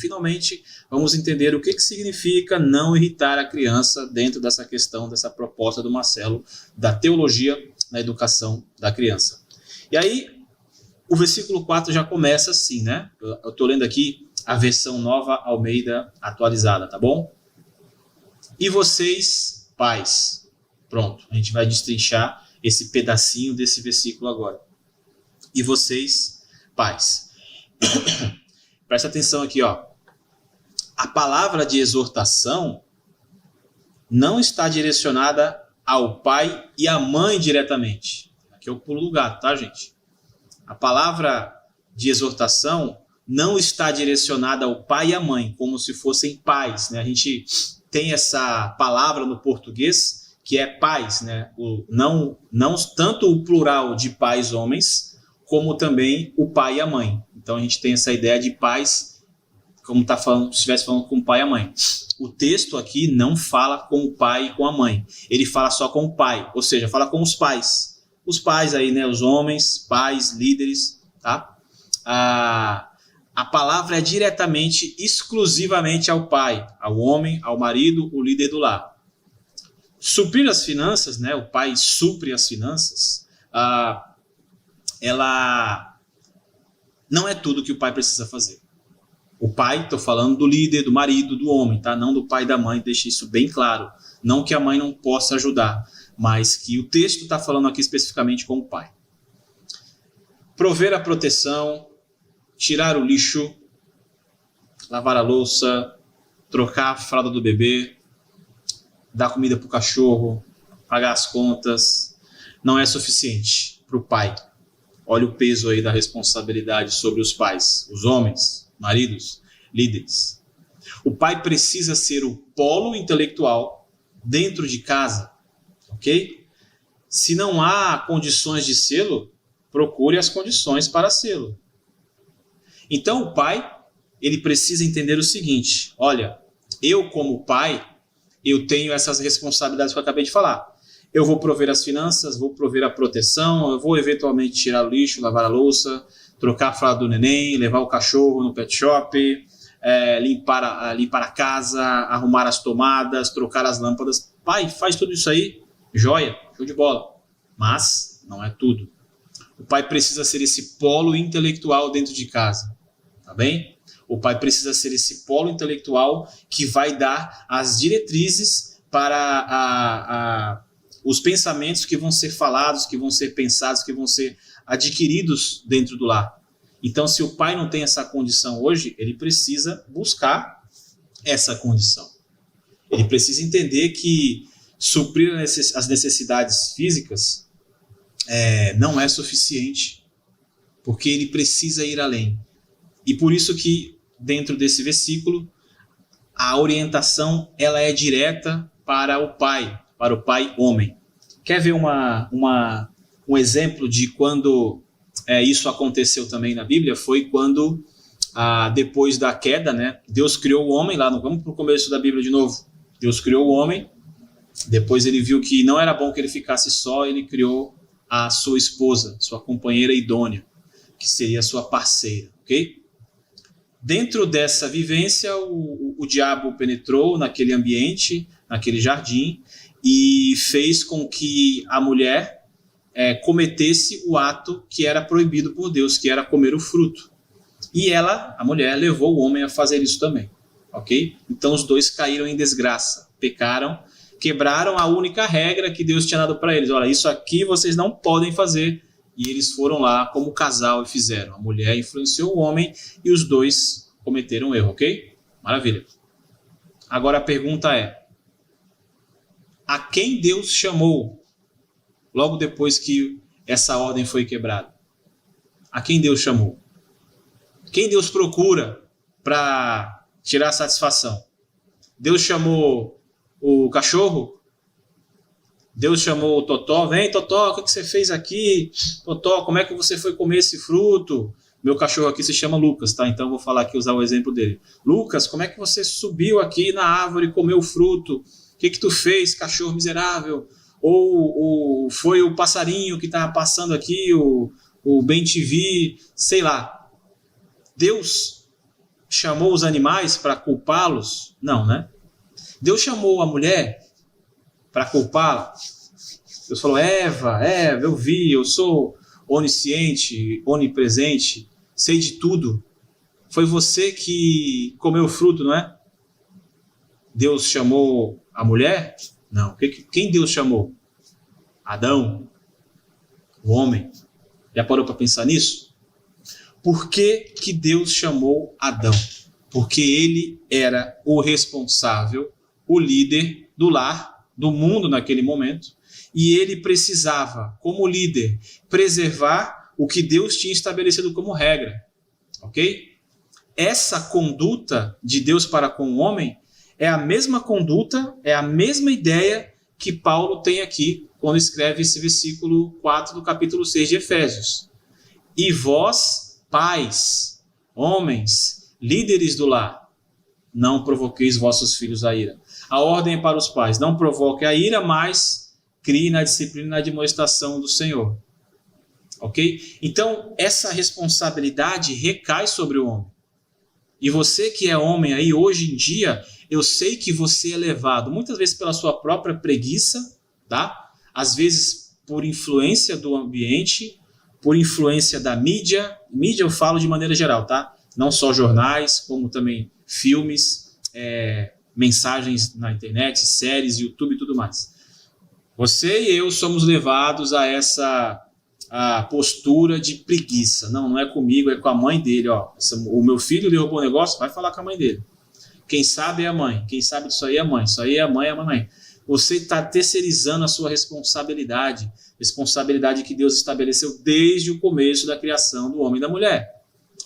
finalmente vamos entender o que significa não irritar a criança dentro dessa questão, dessa proposta do Marcelo, da teologia na educação da criança. E aí, o versículo 4 já começa assim, né? Eu estou lendo aqui a versão Nova Almeida atualizada, tá bom? E vocês, pais. Pronto, a gente vai destrinchar esse pedacinho desse versículo agora. E vocês, pais. Presta atenção aqui, ó. A palavra de exortação não está direcionada ao pai e à mãe diretamente. Aqui é o pulo do gato, tá, gente? A palavra de exortação não está direcionada ao pai e à mãe, como se fossem pais, né? A gente tem essa palavra no português que é pais, né? Não tanto o plural de pais homens, como também o pai e a mãe. Então a gente tem essa ideia de pais, como tá falando, se estivesse falando com o pai e a mãe. O texto aqui não fala com o pai e com a mãe. Ele fala só com o pai, ou seja, fala com os pais. Os pais aí, né? Os homens, pais, líderes, tá? A palavra é diretamente, exclusivamente ao pai, ao homem, ao marido, o líder do lar. Suprir as finanças, né? O pai supre as finanças. Ela não é tudo que o pai precisa fazer. O pai, estou falando do líder, do marido, do homem, tá? Não do pai e da mãe, deixe isso bem claro. Não que a mãe não possa ajudar, mas que o texto está falando aqui especificamente com o pai. Prover a proteção, tirar o lixo, lavar a louça, trocar a fralda do bebê, dar comida para o cachorro, pagar as contas, não é suficiente para o pai. Olha o peso aí da responsabilidade sobre os pais, os homens, maridos, líderes. O pai precisa ser o polo intelectual dentro de casa, ok? Se não há condições de sê-lo, procure as condições para sê-lo. Então o pai, ele precisa entender o seguinte: olha, eu como pai, eu tenho essas responsabilidades que eu acabei de falar. Eu vou prover as finanças, vou prover a proteção, eu vou eventualmente tirar o lixo, lavar a louça, trocar a fralda do neném, levar o cachorro no pet shop, limpar a casa, arrumar as tomadas, trocar as lâmpadas. Pai, faz tudo isso aí, joia, show de bola. Mas não é tudo. O pai precisa ser esse polo intelectual dentro de casa, tá bem? O pai precisa ser esse polo intelectual que vai dar as diretrizes para os pensamentos que vão ser falados, que vão ser pensados, que vão ser adquiridos dentro do lar. Então, se o pai não tem essa condição hoje, ele precisa buscar essa condição. Ele precisa entender que suprir as necessidades físicas não é suficiente, porque ele precisa ir além. E por isso que, dentro desse versículo, a orientação ela é direta para o pai homem. Quer ver um exemplo de quando isso aconteceu também na Bíblia? Foi quando, depois da queda, né, Deus criou o homem, vamos para o começo da Bíblia de novo. Deus criou o homem, depois ele viu que não era bom que ele ficasse só, ele criou a sua esposa, sua companheira idônea, que seria a sua parceira, ok? Dentro dessa vivência, o diabo penetrou naquele ambiente, naquele jardim, e fez com que a mulher cometesse o ato que era proibido por Deus, que era comer o fruto. E a mulher, levou o homem a fazer isso também, ok? Então os dois caíram em desgraça, pecaram, quebraram a única regra que Deus tinha dado para eles. Olha, isso aqui vocês não podem fazer. E eles foram lá como casal e fizeram. A mulher influenciou o homem e os dois cometeram um erro, ok? Maravilha. Agora a pergunta é: a quem Deus chamou logo depois que essa ordem foi quebrada? A quem Deus chamou? Quem Deus procura para tirar satisfação? Deus chamou o cachorro? Deus chamou o Totó? Vem, Totó, o que você fez aqui? Totó, como é que você foi comer esse fruto? Meu cachorro aqui se chama Lucas, tá? Então eu vou falar aqui, usar o exemplo dele. Lucas, como é que você subiu aqui na árvore e comeu o fruto? O que tu fez, cachorro miserável? Ou foi o passarinho que estava passando aqui, o Ben TV, sei lá. Deus chamou os animais para culpá-los? Não, né? Deus chamou a mulher para culpá-la? Deus falou, Eva, eu vi, eu sou onisciente, onipresente, sei de tudo. Foi você que comeu o fruto, não é? Deus chamou a mulher? Não. Quem Deus chamou? Adão, o homem. Já parou para pensar nisso? Por que Deus chamou Adão? Porque ele era o responsável, o líder do lar, do mundo naquele momento, e ele precisava, como líder, preservar o que Deus tinha estabelecido como regra. Ok? Essa conduta de Deus para com o homem é a mesma conduta, é a mesma ideia que Paulo tem aqui quando escreve esse versículo 4 do capítulo 6 de Efésios. E vós, pais, homens, líderes do lar, não provoqueis vossos filhos a ira. A ordem é para os pais, não provoque a ira, mas crie na disciplina e na admoestação do Senhor. Ok? Então, essa responsabilidade recai sobre o homem. E você que é homem aí, hoje em dia, eu sei que você é levado, muitas vezes pela sua própria preguiça, tá? Às vezes por influência do ambiente, por influência da mídia. Mídia eu falo de maneira geral, tá? Não só jornais, como também filmes, mensagens na internet, séries, YouTube e tudo mais. Você e eu somos levados a essa postura de preguiça. Não é comigo, é com a mãe dele. Ó. O meu filho derrubou um negócio, vai falar com a mãe dele. Quem sabe é a mãe. Quem sabe disso aí é a mãe. Isso aí é a mãe, é a mamãe. Você está terceirizando a sua responsabilidade. Responsabilidade que Deus estabeleceu desde o começo da criação do homem e da mulher.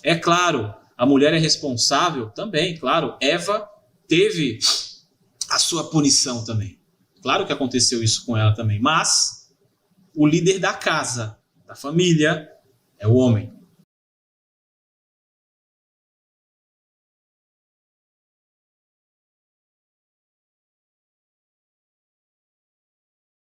É claro, a mulher é responsável também, claro. Eva teve a sua punição também. Claro que aconteceu isso com ela também. Mas o líder da casa, da família, é o homem.